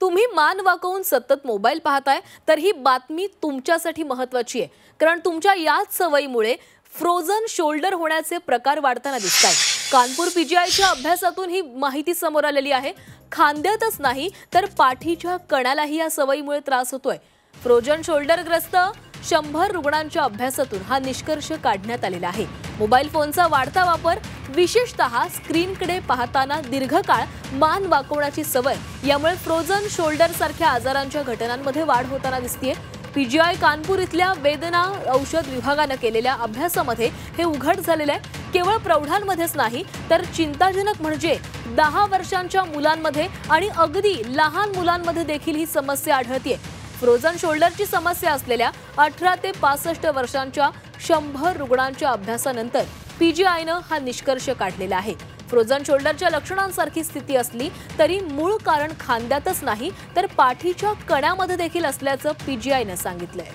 तुम्ही मान वाकवून सतत मोबाईल पाहताय तर ही बातमी तुमच्यासाठी महत्त्वाची आहे, कारण तुमच्या याच सवयीमुळे फ्रोझन शोल्डर होण्याचे प्रकार वाढताना दिसतात। कानपूर पीजीआयच्या अभ्यासातून ही माहिती समोर आलेली आहे। खांद्यातच नाही तर पाठीच्या कण्यालाही या सवयीमुळे त्रास होतोय। फ्रोझन शोल्डरग्रस्त 100 रुग्णांच्या अभ्यासातून हा निष्कर्ष काढण्यात आलेला आहे। मोबाईल फोनचा वाढता वापर, विशेषतः स्क्रीनकडे पाहताना दीर्घकाळ मान वाकवण्याची सवय यामुळे फ्रोझन शोल्डर सारख्या आजारांच्या घटनांमध्ये वाढ होताना दिसतेय। पीजीआय कानपूर इथल्या वेदना औषध विभागाने केलेल्या अभ्यासामध्ये हे उघड झालेले आहे। केवळ प्रौढांमध्येच नाही तर चिंताजनक म्हणजे 10 वर्षांच्या मुलांमध्ये आणि अगदी लहान मुलांमध्ये देखील ही समस्या आढळते। फ्रोझन शोल्डरची समस्या असलेल्या 18 ते 65 वर्षांच्या 100 रुग्णांच्या अभ्यासानंतर पीजीआयनं हा निष्कर्ष काढलेला आहे। फ्रोझन शोल्डरच्या लक्षणांसारखी स्थिती असली तरी मूळ कारण खांद्यातच नाही तर पाठीच्या कण्यामध्ये देखील असल्याचं पीजीआयनं सांगितलंय।